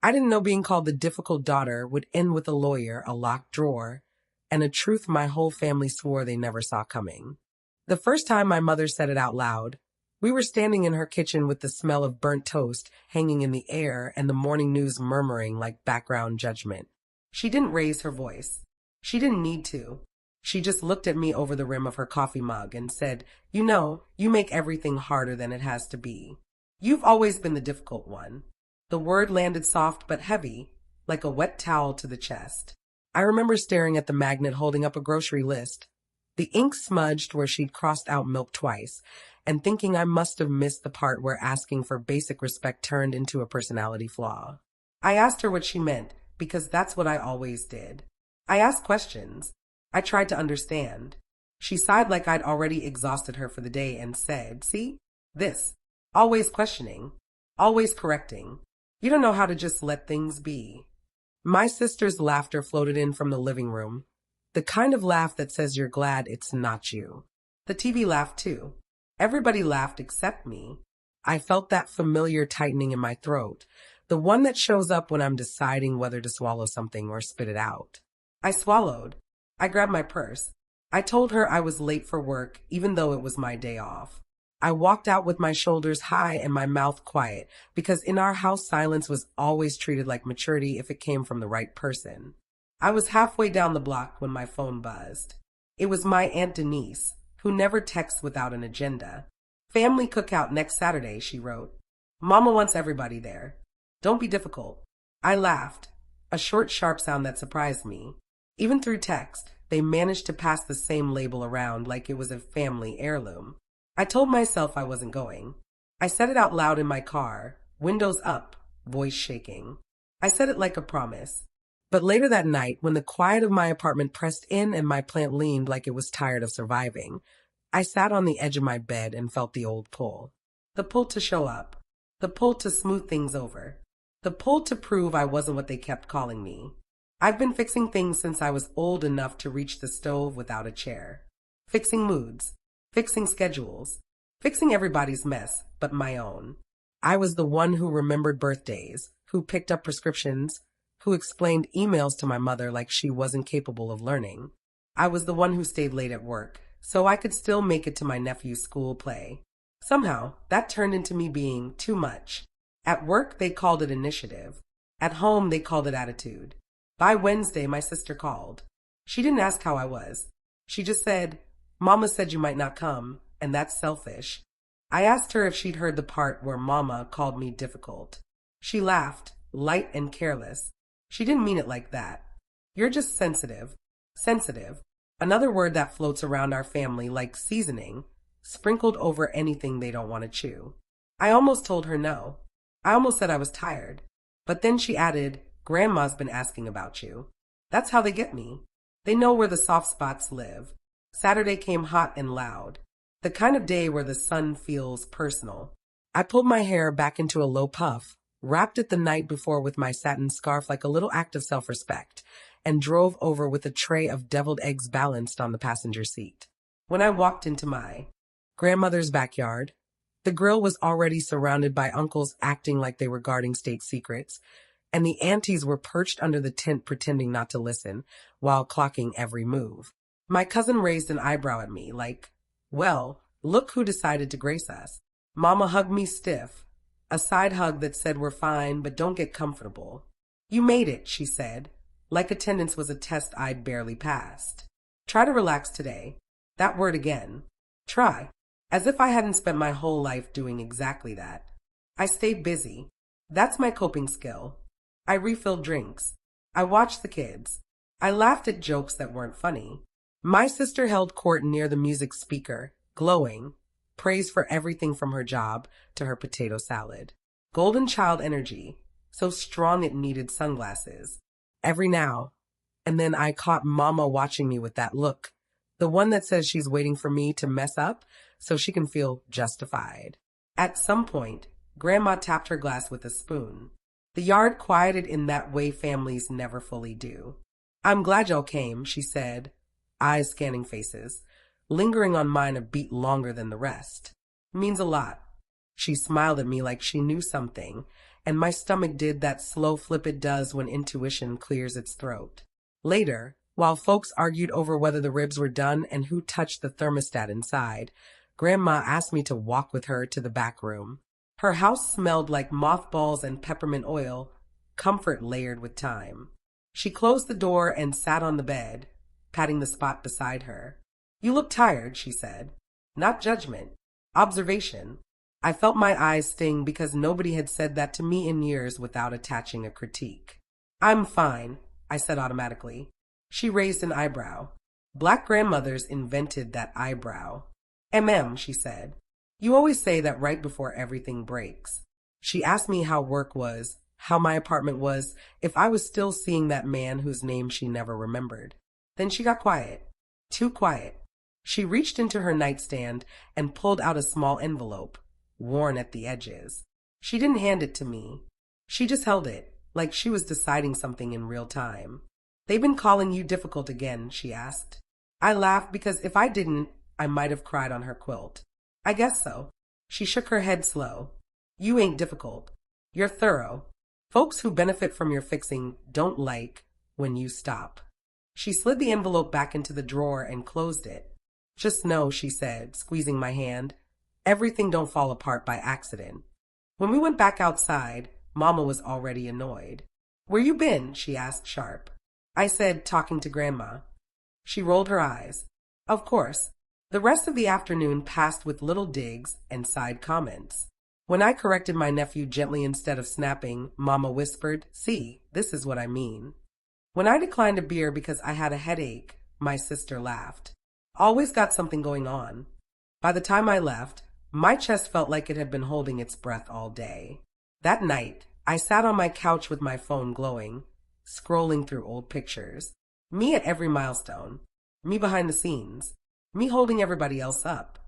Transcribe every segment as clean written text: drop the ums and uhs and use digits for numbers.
I didn't know being called the difficult daughter would end with a lawyer, a locked drawer, and a truth my whole family swore they never saw coming. The first time my mother said it out loud, we were standing in her kitchen with the smell of burnt toast hanging in the air and the morning news murmuring like background judgment. She didn't raise her voice. She didn't need to. She just looked at me over the rim of her coffee mug and said, "You know, you make everything harder than it has to be. You've always been the difficult one." The word landed soft but heavy, like a wet towel to the chest. I remember staring at the magnet holding up a grocery list, the ink smudged where she'd crossed out milk twice, and thinking I must have missed the part where asking for basic respect turned into a personality flaw. I asked her what she meant, because that's what I always did. I asked questions. I tried to understand. She sighed like I'd already exhausted her for the day and said, "See? This. Always questioning. Always correcting. You don't know how to just let things be." My sister's laughter floated in from the living room, the kind of laugh that says you're glad it's not you. The TV laughed too. Everybody laughed except me. I felt that familiar tightening in my throat, the one that shows up when I'm deciding whether to swallow something or spit it out. I swallowed. I grabbed my purse. I told her I was late for work, even though it was my day off. I walked out with my shoulders high and my mouth quiet, because in our house silence was always treated like maturity if it came from the right person. I was halfway down the block when my phone buzzed. It was my Aunt Denise, who never texts without an agenda. "Family cookout next Saturday," she wrote. "Mama wants everybody there. Don't be difficult." I laughed, a short, sharp sound that surprised me. Even through text, they managed to pass the same label around like it was a family heirloom. I told myself I wasn't going. I said it out loud in my car, windows up, voice shaking. I said it like a promise. But later that night, when the quiet of my apartment pressed in and my plant leaned like it was tired of surviving, I sat on the edge of my bed and felt the old pull. The pull to show up. The pull to smooth things over. The pull to prove I wasn't what they kept calling me. I've been fixing things since I was old enough to reach the stove without a chair. Fixing moods. Fixing schedules. Fixing everybody's mess, but my own. I was the one who remembered birthdays, who picked up prescriptions, who explained emails to my mother like she wasn't capable of learning. I was the one who stayed late at work, so I could still make it to my nephew's school play. Somehow, that turned into me being too much. At work, they called it initiative. At home, they called it attitude. By Wednesday, my sister called. She didn't ask how I was. She just said, "Mama said you might not come, and that's selfish." I asked her if she'd heard the part where Mama called me difficult. She laughed, light and careless. She didn't mean it like that. "You're just sensitive." Sensitive. Another word that floats around our family like seasoning, sprinkled over anything they don't want to chew. I almost told her no. I almost said I was tired. But then she added, "Grandma's been asking about you." That's how they get me. They know where the soft spots live. Saturday came hot and loud. The kind of day where the sun feels personal. I pulled my hair back into a low puff, wrapped it the night before with my satin scarf like a little act of self-respect, and drove over with a tray of deviled eggs balanced on the passenger seat. When I walked into my grandmother's backyard, the grill was already surrounded by uncles acting like they were guarding state secrets, and the aunties were perched under the tent pretending not to listen, while clocking every move. My cousin raised an eyebrow at me, like, "Well, look who decided to grace us." Mama hugged me stiff, a side hug that said we're fine, but don't get comfortable. "You made it," she said, like attendance was a test I'd barely passed. "Try to relax today." That word again. Try. As if I hadn't spent my whole life doing exactly that. I stayed busy. That's my coping skill. I refilled drinks. I watched the kids. I laughed at jokes that weren't funny. My sister held court near the music speaker, glowing, praise for everything from her job to her potato salad. Golden child energy, so strong it needed sunglasses. Every now and then I caught Mama watching me with that look, the one that says she's waiting for me to mess up so she can feel justified. At some point, Grandma tapped her glass with a spoon. The yard quieted in that way families never fully do. "I'm glad y'all came," she said, eyes scanning faces, lingering on mine a beat longer than the rest. "Means a lot." She smiled at me like she knew something, and my stomach did that slow flip it does when intuition clears its throat. Later, while folks argued over whether the ribs were done and who touched the thermostat inside, Grandma asked me to walk with her to the back room. Her house smelled like mothballs and peppermint oil, comfort layered with time. She closed the door and sat on the bed, patting the spot beside her. "You look tired," she said. Not judgment, observation. I felt my eyes sting because nobody had said that to me in years without attaching a critique. "I'm fine," I said automatically. She raised an eyebrow. Black grandmothers invented that eyebrow. She said. "You always say that right before everything breaks." She asked me how work was, how my apartment was, if I was still seeing that man whose name she never remembered. Then she got quiet. Too quiet. She reached into her nightstand and pulled out a small envelope, worn at the edges. She didn't hand it to me. She just held it, like she was deciding something in real time. "They've been calling you difficult again?" she asked. I laughed because if I didn't, I might have cried on her quilt. "I guess so." She shook her head slow. "You ain't difficult. You're thorough. Folks who benefit from your fixing don't like when you stop." She slid the envelope back into the drawer and closed it. "Just know," she said, squeezing my hand, "everything don't fall apart by accident." When we went back outside, Mama was already annoyed. "Where you been?" she asked sharp. I said, "Talking to Grandma." She rolled her eyes. Of course. The rest of the afternoon passed with little digs and side comments. When I corrected my nephew gently instead of snapping, Mama whispered, "See, this is what I mean." When I declined a beer because I had a headache, my sister laughed. "Always got something going on." By the time I left, my chest felt like it had been holding its breath all day. That night, I sat on my couch with my phone glowing, scrolling through old pictures. Me at every milestone. Me behind the scenes. Me holding everybody else up.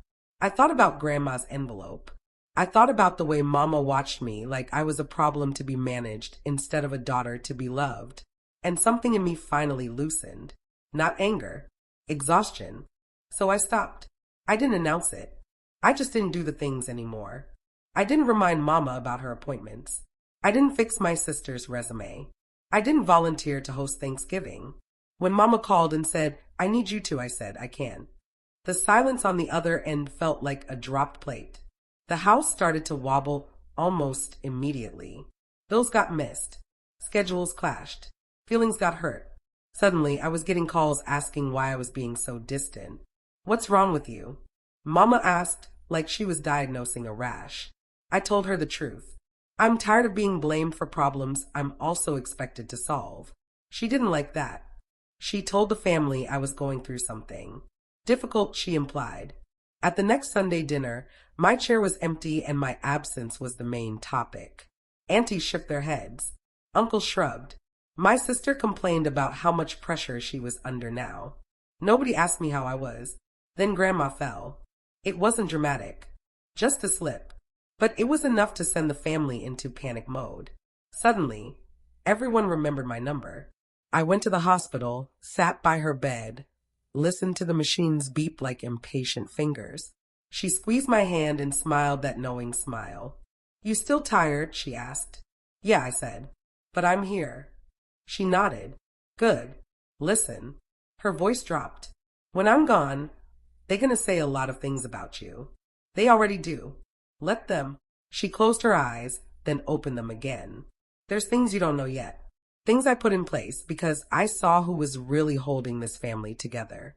I thought about Grandma's envelope. I thought about the way Mama watched me like I was a problem to be managed instead of a daughter to be loved. And something in me finally loosened. Not anger. Exhaustion. So I stopped. I didn't announce it. I just didn't do the things anymore. I didn't remind Mama about her appointments. I didn't fix my sister's resume. I didn't volunteer to host Thanksgiving. When Mama called and said, "I need you to," I said, "I can." The silence on the other end felt like a dropped plate. The house started to wobble almost immediately. Bills got missed. Schedules clashed. Feelings got hurt. Suddenly, I was getting calls asking why I was being so distant. "What's wrong with you?" Mama asked, like she was diagnosing a rash. I told her the truth. I'm tired of being blamed for problems I'm also expected to solve. She didn't like that. She told the family I was going through something. Difficult, she implied. At the next Sunday dinner, my chair was empty and my absence was the main topic. Aunties shook their heads. Uncle shrugged. My sister complained about how much pressure she was under now. Nobody asked me how I was. Then Grandma fell. It wasn't dramatic. Just a slip. But it was enough to send the family into panic mode. Suddenly, everyone remembered my number. I went to the hospital, sat by her bed, listened to the machines beep like impatient fingers. She squeezed my hand and smiled that knowing smile. "You still tired?" she asked. "Yeah," I said. "But I'm here." She nodded. "Good. Listen." Her voice dropped. "When I'm gone, they're gonna say a lot of things about you. They already do. Let them." She closed her eyes, then opened them again. "There's things you don't know yet. Things I put in place because I saw who was really holding this family together."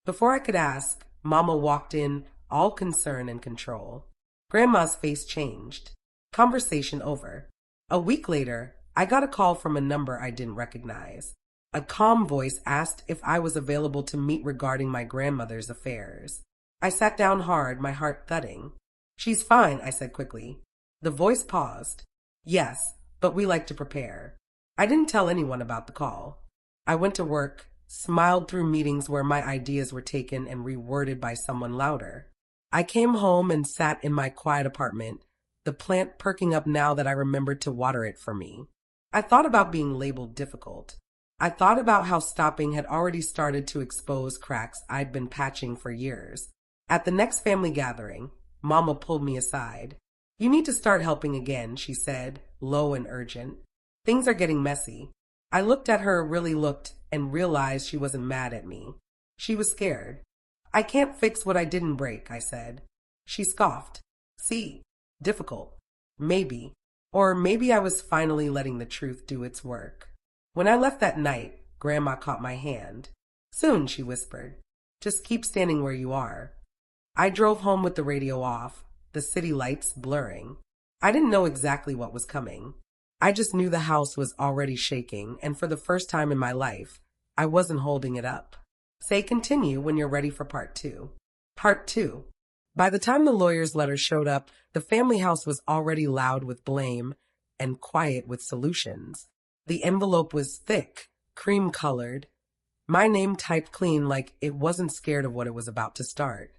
Before I could ask, Mama walked in, all concern and control. Grandma's face changed. Conversation over. A week later, I got a call from a number I didn't recognize. A calm voice asked if I was available to meet regarding my grandmother's affairs. I sat down hard, my heart thudding. "She's fine," I said quickly. The voice paused. "Yes, but we like to prepare." I didn't tell anyone about the call. I went to work, smiled through meetings where my ideas were taken and reworded by someone louder. I came home and sat in my quiet apartment, the plant perking up now that I remembered to water it for me. I thought about being labeled difficult. I thought about how stopping had already started to expose cracks I'd been patching for years. At the next family gathering, Mama pulled me aside. "You need to start helping again," she said, low and urgent. Things are getting messy. I looked at her, really looked, and realized she wasn't mad at me. She was scared. I can't fix what I didn't break, I said. She scoffed. See, difficult. Maybe. Or maybe I was finally letting the truth do its work. When I left that night, Grandma caught my hand. Soon, she whispered. Just keep standing where you are. I drove home with the radio off, the city lights blurring. I didn't know exactly what was coming. I just knew the house was already shaking, and for the first time in my life, I wasn't holding it up. Say continue when you're ready for part 2. Part 2. By the time the lawyer's letter showed up, the family house was already loud with blame and quiet with solutions. The envelope was thick, cream-colored, my name typed clean like it wasn't scared of what it was about to start.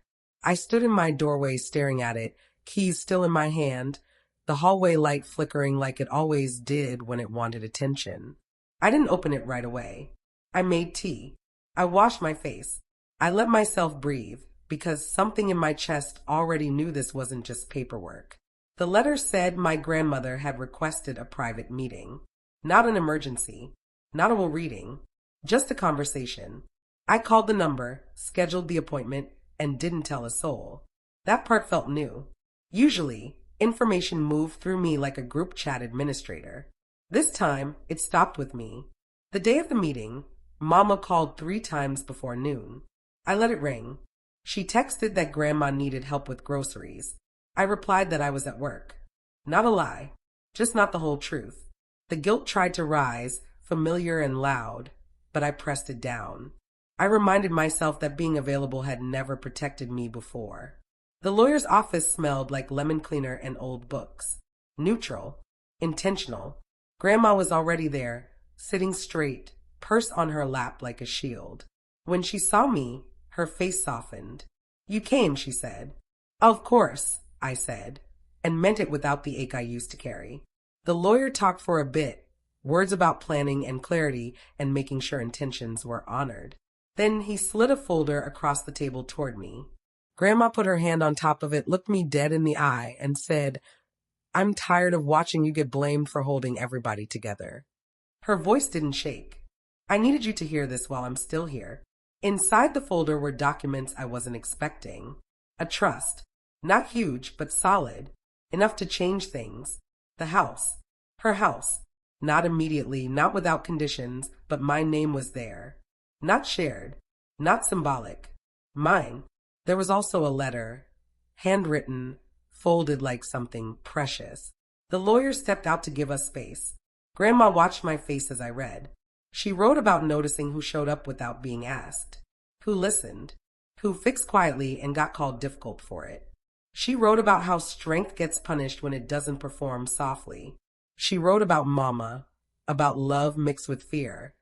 I stood in my doorway staring at it, keys still in my hand, the hallway light flickering like it always did when it wanted attention. I didn't open it right away. I made tea. I washed my face. I let myself breathe, because something in my chest already knew this wasn't just paperwork. The letter said my grandmother had requested a private meeting. Not an emergency. Not a reading. Just a conversation. I called the number, scheduled the appointment, and didn't tell a soul. That part felt new. Usually, information moved through me like a group chat administrator. This time, it stopped with me. The day of the meeting, Mama called 3 times before noon. I let it ring. She texted that Grandma needed help with groceries. I replied that I was at work. Not a lie, just not the whole truth. The guilt tried to rise, familiar and loud, but I pressed it down. I reminded myself that being available had never protected me before. The lawyer's office smelled like lemon cleaner and old books. Neutral. Intentional. Grandma was already there, sitting straight, purse on her lap like a shield. When she saw me, her face softened. You came, she said. Of course, I said, and meant it without the ache I used to carry. The lawyer talked for a bit, words about planning and clarity and making sure intentions were honored. Then he slid a folder across the table toward me. Grandma put her hand on top of it, looked me dead in the eye, and said, I'm tired of watching you get blamed for holding everybody together. Her voice didn't shake. I needed you to hear this while I'm still here. Inside the folder were documents I wasn't expecting. A trust. Not huge, but solid. Enough to change things. The house. Her house. Not immediately, not without conditions, but my name was there. Not shared. Not symbolic. Mine. There was also a letter. Handwritten. Folded like something precious. The lawyer stepped out to give us space. Grandma watched my face as I read. She wrote about noticing who showed up without being asked, who listened, who fixed quietly and got called difficult for it. She wrote about how strength gets punished when it doesn't perform softly. She wrote about Mama, about love mixed with fear,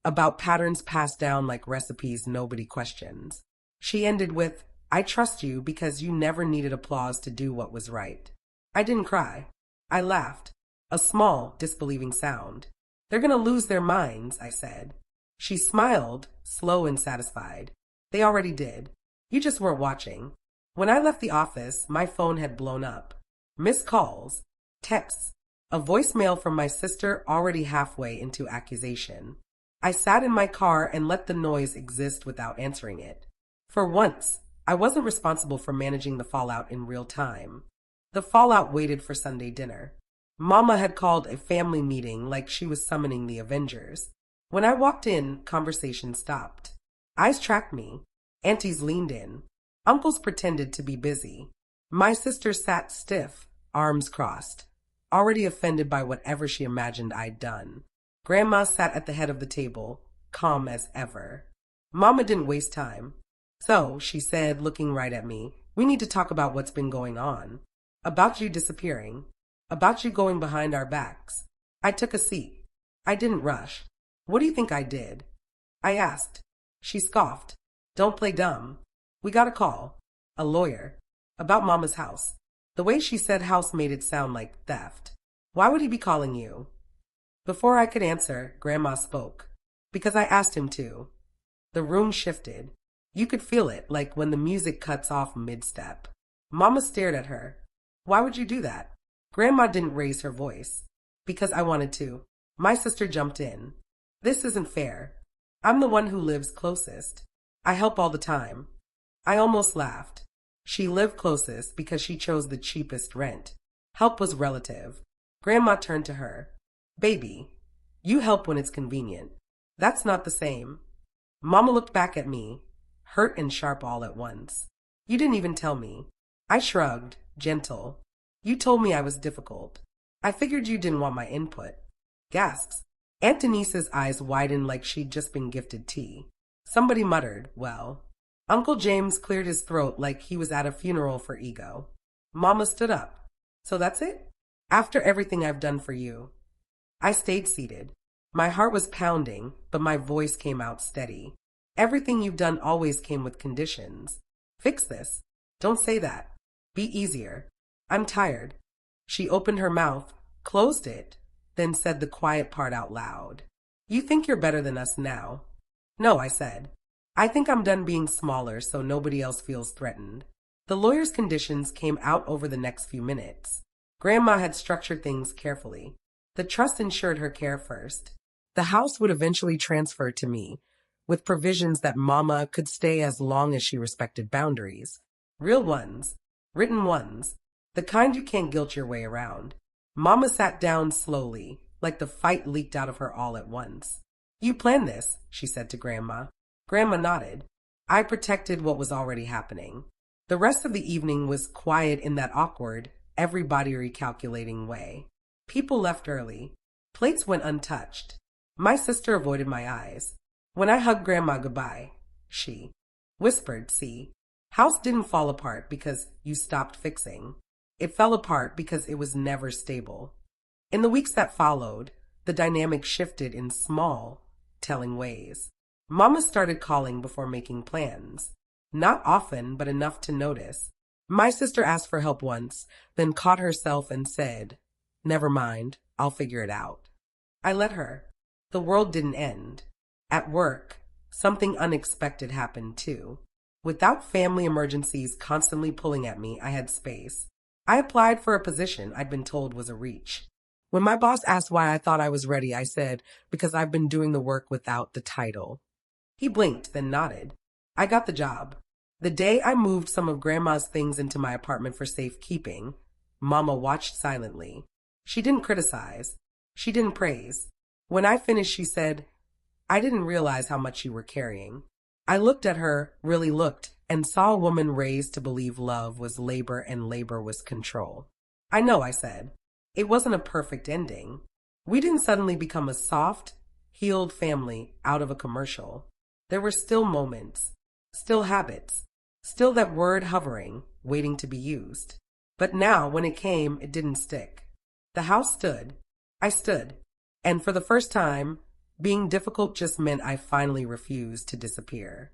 about patterns passed down like recipes nobody questions. She ended with, I trust you because you never needed applause to do what was right. I didn't cry. I laughed. A small, disbelieving sound. They're gonna lose their minds, I said. She smiled, slow and satisfied. They already did. You just weren't watching. When I left the office, my phone had blown up. Missed calls, texts, a voicemail from my sister already halfway into accusation. I sat in my car and let the noise exist without answering it. For once, I wasn't responsible for managing the fallout in real time. The fallout waited for Sunday dinner. Mama had called a family meeting like she was summoning the Avengers. When I walked in, conversation stopped. Eyes tracked me. Aunties leaned in. Uncles pretended to be busy. My sister sat stiff, arms crossed, already offended by whatever she imagined I'd done. Grandma sat at the head of the table, calm as ever. Mama didn't waste time. So, she said, looking right at me, we need to talk about what's been going on. About you disappearing. About you going behind our backs. I took a seat. I didn't rush. What do you think I did? I asked. She scoffed. Don't play dumb. We got a call. A lawyer. About Mama's house. The way she said house made it sound like theft. Why would he be calling you? Before I could answer, Grandma spoke. Because I asked him to. The room shifted. You could feel it, like when the music cuts off mid-step. Mama stared at her. Why would you do that? Grandma didn't raise her voice. Because I wanted to. My sister jumped in. This isn't fair. I'm the one who lives closest. I help all the time. I almost laughed. She lived closest because she chose the cheapest rent. Help was relative. Grandma turned to her. Baby, you help when it's convenient. That's not the same. Mama looked back at me, hurt and sharp all at once. You didn't even tell me. I shrugged, gentle. You told me I was difficult. I figured you didn't want my input. Gasps. Aunt Denise's eyes widened like she'd just been gifted tea. Somebody muttered, well. Uncle James cleared his throat like he was at a funeral for ego. Mama stood up. So that's it? After everything I've done for you. I stayed seated. My heart was pounding, but my voice came out steady. Everything you've done always came with conditions. Fix this. Don't say that. Be easier. I'm tired. She opened her mouth, closed it, then said the quiet part out loud. You think you're better than us now? No, I said. I think I'm done being smaller so nobody else feels threatened. The lawyer's conditions came out over the next few minutes. Grandma had structured things carefully. The trust ensured her care first. The house would eventually transfer to me, with provisions that Mama could stay as long as she respected boundaries. Real ones, written ones, the kind you can't guilt your way around. Mama sat down slowly, like the fight leaked out of her all at once. You planned this, she said to Grandma. Grandma nodded. I protected what was already happening. The rest of the evening was quiet in that awkward, everybody recalculating way. People left early. Plates went untouched. My sister avoided my eyes. When I hugged Grandma goodbye, she whispered, see, house didn't fall apart because you stopped fixing. It fell apart because it was never stable. In the weeks that followed, the dynamic shifted in small, telling ways. Mama started calling before making plans. Not often, but enough to notice. My sister asked for help once, then caught herself and said, never mind, I'll figure it out. I let her. The world didn't end. At work, something unexpected happened too. Without family emergencies constantly pulling at me, I had space. I applied for a position I'd been told was a reach. When my boss asked why I thought I was ready, I said, because I've been doing the work without the title. He blinked, then nodded. I got the job. The day I moved some of Grandma's things into my apartment for safekeeping, Mama watched silently. She didn't criticize. She didn't praise. When I finished, she said, I didn't realize how much you were carrying. I looked at her, really looked, and saw a woman raised to believe love was labor and labor was control. I know, I said. It wasn't a perfect ending. We didn't suddenly become a soft, healed family out of a commercial. There were still moments, still habits, still that word hovering, waiting to be used. But now, when it came, it didn't stick. The house stood. I stood. And for the first time, being difficult just meant I finally refused to disappear.